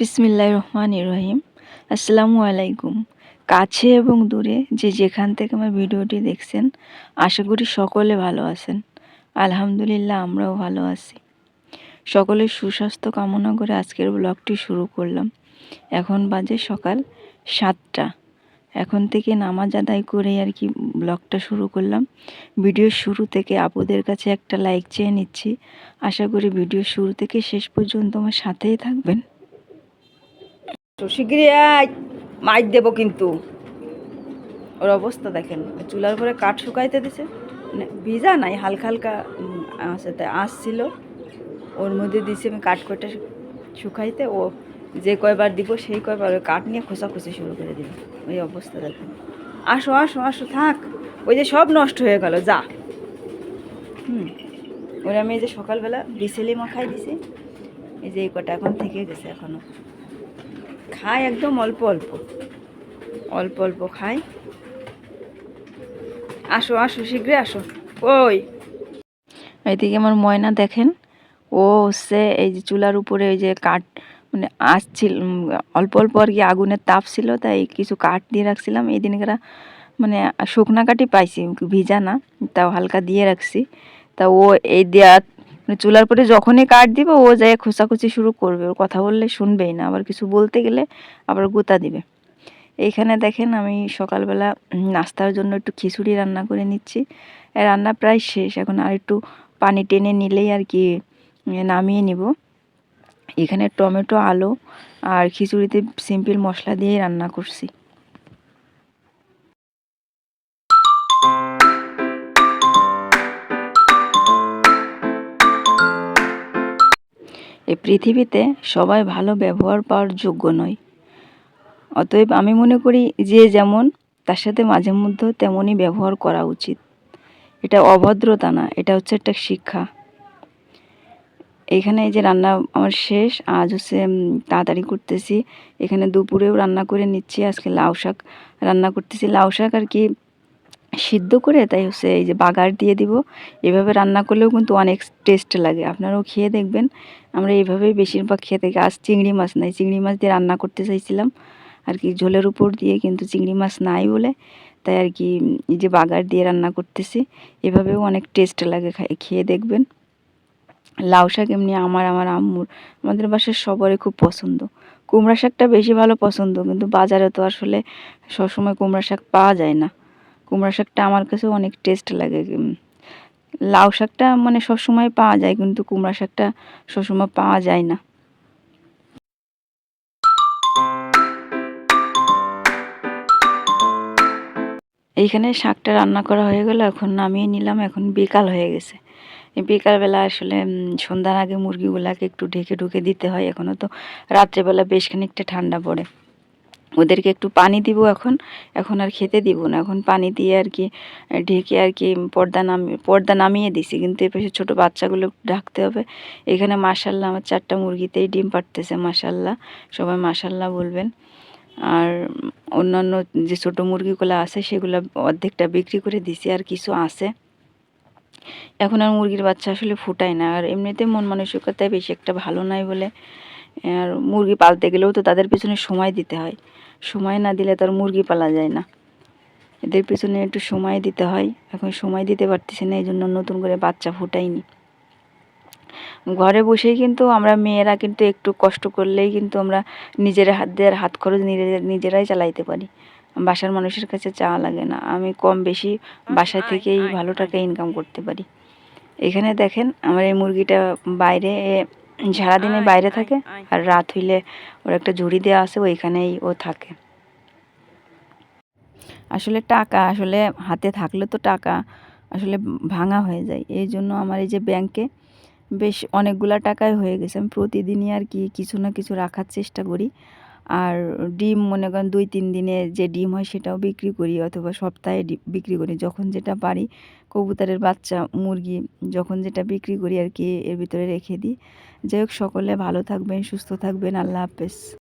বিসমিল্লাহির রহমানির রহিম। আসসালামু আলাইকুম। কাছে এবং দূরে যে যেখান থেকে আমার ভিডিওটি দেখছেন, আশা করি সকলে ভালো আছেন। আলহামদুলিল্লাহ আমরাও ভালো আছি। সকলের সুস্বাস্থ্য কামনা করে আজকের ব্লগটি শুরু করলাম। এখন বাজে সকাল 7টা। এখন থেকে নামাজ আদায় করে আর কি ব্লগটা শুরু করলাম। ভিডিওর শুরু থেকে আপুদের কাছে একটা লাইক চেয়ে নিচ্ছি। আশা করি ভিডিওর শুরু থেকে শেষ পর্যন্ত আমার সাথেই থাকবেন। তো শিগগিরই মাইর দেবো কিন্তু। ওর অবস্থা দেখেন, চুলার পরে কাঠ শুকাইতে দিছে, মানে ভিজা নাই, হালকা হালকা সাথে আসছিল, ওর মধ্যে দিছি আমি কাঠ কটা শুকাইতে। ও যে কয়বার দিব সেই কয়বার ওই কাঠ নিয়ে খোঁচাখুচি শুরু করে দিল। ওই অবস্থা দেখেন। আসো আসো আসো, থাক, ওই যে সব নষ্ট হয়ে গেল, যা। ওরা আমি এই যে সকালবেলা বিসেলি মাখাই দিছি, এই যে এই কটা এখন থেকে গেছে, এখনো খায় একদম অল্প অল্প অল্প অল্প খায়। আসো আসো, শীঘ্রই আসো। ওই এইদিকে আমার ময়না দেখেন, ও হচ্ছে এই যে চুলার উপরে ওই যে কাঠ, মানে আসছিল অল্প অল্প আর কি, আগুনের তাপ ছিল, তাই কিছু কাঠ দিয়ে রাখছিলাম। এই দিনকার মানে শুকনা কাঠই পাইছি, ভিজা না, তাও হালকা দিয়ে রাখছি। তা ও এই দেওয়া মানে চুলার পরে যখনই কাঠ দিব, ও যায় খোঁচাখুচি শুরু করবে। ওর কথা বললে শুনবেই না, আবার কিছু বলতে গেলে আবার গুঁতা দিবে। এইখানে দেখেন আমি সকালবেলা নাস্তার জন্য একটু খিচুড়ি রান্না করে নিচ্ছি। রান্না প্রায় শেষ, এখন আর একটু পানি টেনে নিলেই আর কি নামিয়ে নিব। এখানে টমেটো, আলু আর খিচুড়িতে সিম্পল মশলা দিয়েই রান্না করছি। এই পৃথিবীতে সবাই ভালো ব্যবহার পাওয়ার যোগ্য নয়। অতএব আমি মনে করি যে যেমন, তার সাথে মাঝে মধ্যে তেমনই ব্যবহার করা উচিত। এটা অভদ্রতা না, এটা হচ্ছে একটা শিক্ষা। এখানে এই যে রান্না আমার শেষ, আজ হচ্ছে তাড়াতাড়ি করতেছি। এখানে দুপুরেও রান্না করে নিচ্ছি। আজকে লাউ শাক রান্না করতেছি। লাউ শাক আর কি সিদ্ধ করে, তাই হচ্ছে এই যে বাগার দিয়ে দিব। এভাবে রান্না করলেও কিন্তু অনেক টেস্ট লাগে, আপনারাও খেয়ে দেখবেন। আমরা এইভাবেই বেশিরভাগ খেয়ে থাকি। আজ চিংড়ি মাছ নাই, চিংড়ি মাছ দিয়ে রান্না করতে চাইছিলাম আর কি ঝোলের উপর দিয়ে, কিন্তু চিংড়ি মাছ নাই বলে তাই আর কি এই যে বাগার দিয়ে রান্না করতেছি। এভাবেও অনেক টেস্ট লাগে, খেয়ে দেখবেন। লাউ শাক এমনি আমার আম্মুর, আমাদের বাসার সবারই খুব পছন্দ। কুমড়া শাকটা বেশি ভালো পছন্দ, কিন্তু বাজারে তো আসলে সবসময় কুমড়া শাক পাওয়া যায় না। কুমড়া শাকটা আমার কাছেও অনেক টেস্ট লাগে। লাউ শাকটা মানে সবসময় পাওয়া যায়, কিন্তু কুমড়া শাকটা সবসময় পাওয়া যায় না। এইখানে শাকটা রান্না করা হয়ে গেল, এখন নামিয়ে নিলাম। এখন বিকাল হয়ে গেছে। এই বিকালবেলা আসলে সন্ধ্যার আগে মুরগিগুলাকে একটু ঢেকে ঢুকে দিতে হয়। এখনও তো রাত্রেবেলা বেশ খানিকটা ঠান্ডা পড়ে। ওদেরকে একটু পানি দিব এখন। এখন আর খেতে দিব না, এখন পানি দিয়ে আর কি ঢেকে আর কি পর্দা নামিয়ে দিছি, কিন্তু এপাশে ছোটো বাচ্চাগুলো ঢাকতে হবে। এখানে মাশাল্লাহ আমার 4টা মুরগিতেই ডিম পাড়তেছে, মাশাল্লাহ, সবাই মাশাল্লাহ বলবেন। আর অন্যান্য যে ছোটো মুরগিগুলো আছে সেগুলো অর্ধেকটা বিক্রি করে দিছি, আর কিছু আছে। এখন আর মুরগির বাচ্চা আসলে ফুটায় না, আর এমনিতে মন মানসিকতায় বেশি একটা ভালো নাই বলে। আর মুরগি পালতে গেলেও তো তাদের পিছনে সময় দিতে হয়, সময় না দিলে তার মুরগি পালা যায় না। এদের পিছনে একটু সময় দিতে হয়, এখন সময় দিতে পারতেছি না, এই জন্য নতুন করে বাচ্চা ফুটাইনি। ঘরে বসেই কিন্তু আমরা মেয়েরা কিন্তু একটু কষ্ট করলেই কিন্তু আমরা নিজের হাত দিয়ে হাত খরচ নিজেরাই চালাইতে পারি, বাসার মানুষের কাছে চাওয়া লাগে না। আমি কম বেশি বাসা থেকেই ভালো টাকা ইনকাম করতে পারি। এখানে দেখেন আমার এই মুরগিটা বাইরে সারাদিনে বাইরে থাকে, আর রাত হইলে ওর একটা ঝুড়ি দেওয়া আছে, ওইখানেই ও থাকে। আসলে টাকা আসলে হাতে থাকলে তো টাকা আসলে ভাঙা হয়ে যায়। এই জন্য আমার এই যে ব্যাংকে বেশ অনেকগুলা টাকাই হয়ে গেছে। আমি প্রতিদিনই আর কি কিছু না কিছু রাখার চেষ্টা করি। আর ডিম মনে করেন 2-3 দিনে যে ডিম হয় সেটাও বিক্রি করি, অথবা সপ্তাহে বিক্রি করি, যখন যেটা পারি। কবুতরের বাচ্চা, মুরগি যখন যেটা বিক্রি করি আর কি, এর ভিতরে রেখে দিই। যাই হোক, সকলে ভালো থাকবেন, সুস্থ থাকবেন। আল্লাহ হাফেজ।